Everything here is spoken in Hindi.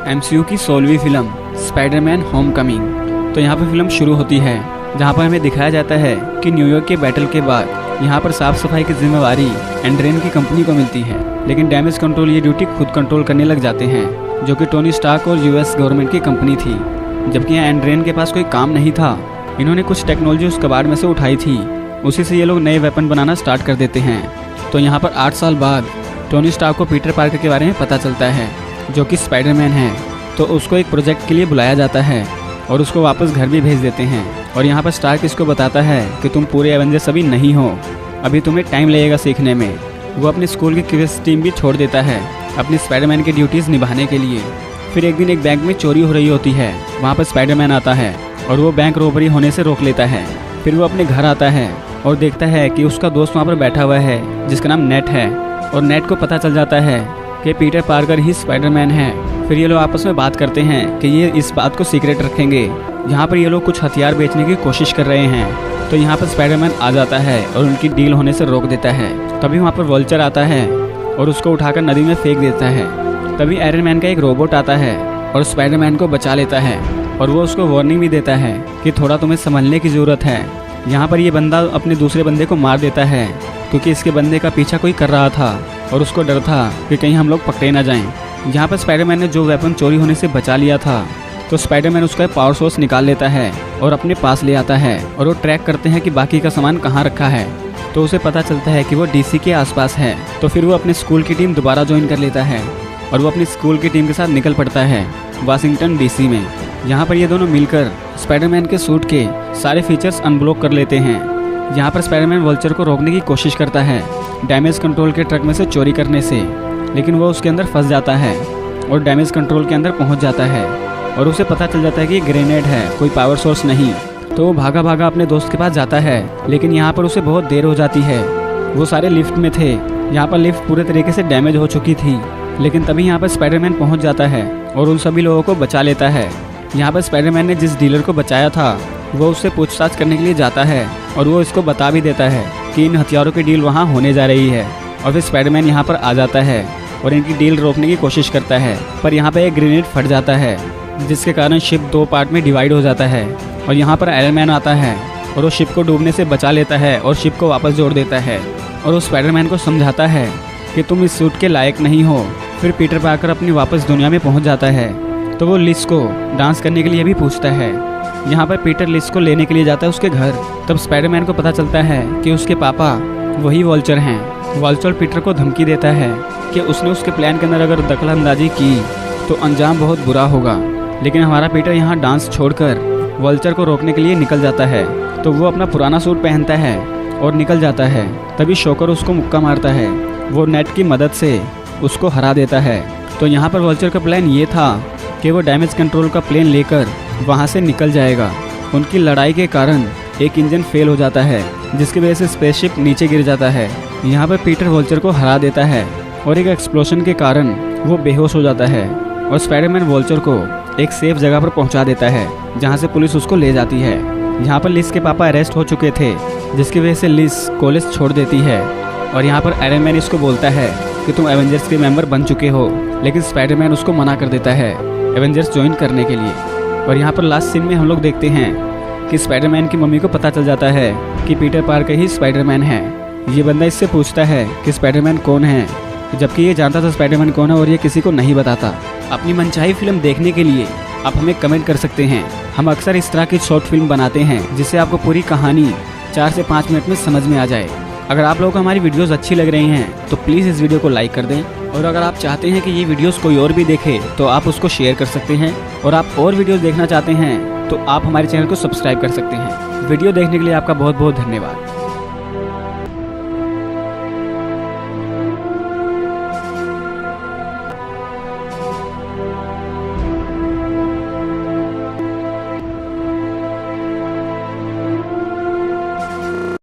MCU की 16वीं फिल्म स्पाइडरमैन होमकमिंग। तो यहाँ पर फिल्म शुरू होती है, जहाँ पर हमें दिखाया जाता है कि न्यूयॉर्क के बैटल के बाद यहाँ पर साफ सफाई की जिम्मेवारी एंड्रेन की कंपनी को मिलती है, लेकिन डैमेज कंट्रोल ये ड्यूटी खुद कंट्रोल करने लग जाते हैं, जो कि टोनी स्टार्क और US गवर्नमेंट की कंपनी थी। जबकि यहाँ एंड्रेन के पास कोई काम नहीं था, इन्होंने कुछ टेक्नोलॉजी उस कबाड़ में से उठाई थी, उसी से ये लोग नए वेपन बनाना स्टार्ट कर देते हैं। तो यहाँ पर 8 साल बाद टोनी स्टार्क को पीटर पार्कर के बारे में पता चलता है, जो कि स्पाइडरमैन है। तो उसको एक प्रोजेक्ट के लिए बुलाया जाता है और उसको वापस घर भी भेज देते हैं। और यहाँ पर स्टार्क इसको बताता है कि तुम पूरे एवेंजर्स अभी नहीं हो, अभी तुम्हें टाइम लगेगा सीखने में। वो अपनी स्कूल की क्विज टीम भी छोड़ देता है अपनी स्पाइडरमैन की ड्यूटीज़ निभाने के लिए। फिर एक दिन एक बैंक में चोरी हो रही होती है, वहाँ पर स्पाइडरमैन आता है और वो बैंक रॉबरी होने से रोक लेता है। फिर वो अपने घर आता है और देखता है कि उसका दोस्त वहाँ पर बैठा हुआ है, जिसका नाम नेट है। और नेट को पता चल जाता है कि पीटर पार्कर ही स्पाइडरमैन है। फिर ये लोग आपस में बात करते हैं कि ये इस बात को सीक्रेट रखेंगे। यहाँ पर ये लोग कुछ हथियार बेचने की कोशिश कर रहे हैं, तो यहाँ पर स्पाइडरमैन आ जाता है और उनकी डील होने से रोक देता है। तभी वहाँ पर वल्चर आता है और उसको उठाकर नदी में फेंक देता है। तभी आयरन मैन का एक रोबोट आता है और स्पाइडरमैन को बचा लेता है, और वो उसको वार्निंग भी देता है कि थोड़ा तुम्हें संभलने की ज़रूरत है। यहाँ पर ये बंदा अपने दूसरे बंदे को मार देता है, क्योंकि इसके बंदे का पीछा कोई कर रहा था और उसको डर था कि कहीं हम लोग पकड़े ना जाएं। यहाँ पर स्पाइडरमैन ने जो वेपन चोरी होने से बचा लिया था, तो स्पाइडरमैन उसका पावर सोर्स निकाल लेता है और अपने पास ले आता है। और वो ट्रैक करते हैं कि बाकी का सामान कहाँ रखा है, तो उसे पता चलता है कि वो DC के आसपास है। तो फिर वो अपने स्कूल की टीम दोबारा ज्वाइन कर लेता है और वो अपनी स्कूल की टीम के साथ निकल पड़ता है वाशिंगटन DC में। यहाँ पर ये दोनों मिलकर स्पाइडरमैन के सूट के सारे फीचर्स अनब्लॉक कर लेते हैं। यहाँ पर स्पाइडरमैन वल्चर को रोकने की कोशिश करता है डैमेज कंट्रोल के ट्रक में से चोरी करने से, लेकिन वो उसके अंदर फंस जाता है और डैमेज कंट्रोल के अंदर पहुँच जाता है। और उसे पता चल जाता है कि ग्रेनेड है, कोई पावर सोर्स नहीं। तो वो भागा भागा अपने दोस्त के पास जाता है, लेकिन यहाँ पर उसे बहुत देर हो जाती है। वो सारे लिफ्ट में थे, यहाँ पर लिफ्ट पूरे तरीके से डैमेज हो चुकी थी, लेकिन तभी यहाँ पर स्पाइडरमैन पहुँच जाता है और उन सभी लोगों को बचा लेता है। यहाँ पर स्पाइडरमैन ने जिस डीलर को बचाया था, वो उससे पूछताछ करने के लिए जाता है और वो इसको बता भी देता है कि इन हथियारों की डील वहाँ होने जा रही है। और फिर स्पाइडरमैन यहाँ पर आ जाता है और इनकी डील रोकने की कोशिश करता है, पर यहाँ पर एक ग्रेनेड फट जाता है, जिसके कारण शिप 2 पार्ट में डिवाइड हो जाता है। और यहाँ पर आयरन मैन आता है और वो शिप को डूबने से बचा लेता है और शिप को वापस जोड़ देता है। और वो स्पाइडरमैन को समझाता है कि तुम इस सूट के लायक नहीं हो। फिर पीटर पार्कर अपनी वापस दुनिया में पहुँच जाता है, तो वो लिस को डांस करने के लिए भी पूछता है। यहाँ पर पीटर लिस को लेने के लिए जाता है उसके घर। तब स्पाइडरमैन को पता चलता है कि उसके पापा वही वल्चर हैं। वल्चर पीटर को धमकी देता है कि उसने उसके प्लान के अंदर अगर दखलंदाजी की तो अंजाम बहुत बुरा होगा। लेकिन हमारा पीटर यहाँ डांस छोड़कर वल्चर को रोकने के लिए निकल जाता है। तो वो अपना पुराना सूट पहनता है और निकल जाता है। तभी शोकर उसको मुक्का मारता है, वो नेट की मदद से उसको हरा देता है। तो यहाँ पर वल्चर का प्लान ये था कि वो डैमेज कंट्रोल का प्लेन लेकर वहाँ से निकल जाएगा। उनकी लड़ाई के कारण एक इंजन फेल हो जाता है, जिसकी वजह से स्पेसशिप नीचे गिर जाता है। यहाँ पर पीटर वल्चर को हरा देता है और एक एक्सप्लोजन के कारण वो बेहोश हो जाता है। और स्पाइडरमैन वल्चर को एक सेफ जगह पर पहुँचा देता है, जहाँ से पुलिस उसको ले जाती है। यहाँ पर लिस के पापा अरेस्ट हो चुके थे, जिसकी वजह से लिस कॉलेज छोड़ देती है। और यहाँ पर आयरन मैन इसको बोलता है कि तुम एवेंजर्स के मेंबर बन चुके हो, लेकिन स्पाइडरमैन उसको मना कर देता है एवेंजर्स ज्वाइन करने के लिए। और यहाँ पर लास्ट सीन में हम लोग देखते हैं कि स्पाइडरमैन की मम्मी को पता चल जाता है कि पीटर पार्कर ही स्पाइडरमैन है। ये बंदा इससे पूछता है कि स्पाइडरमैन कौन है, जबकि ये जानता था स्पाइडरमैन कौन है और ये किसी को नहीं बताता। अपनी मनचाही फिल्म देखने के लिए आप हमें कमेंट कर सकते हैं। हम अक्सर इस तरह की शॉर्ट फिल्म बनाते हैं, जिससे आपको पूरी कहानी 4 से 5 मिनट में समझ में आ जाए। अगर आप लोगों को हमारी वीडियोस अच्छी लग रही हैं तो प्लीज़ इस वीडियो को लाइक कर दें। और अगर आप चाहते हैं कि ये वीडियोस कोई और भी देखे तो आप उसको शेयर कर सकते हैं। और आप और वीडियोस देखना चाहते हैं तो आप हमारे चैनल को सब्सक्राइब कर सकते हैं। वीडियो देखने के लिए आपका बहुत बहुत धन्यवाद।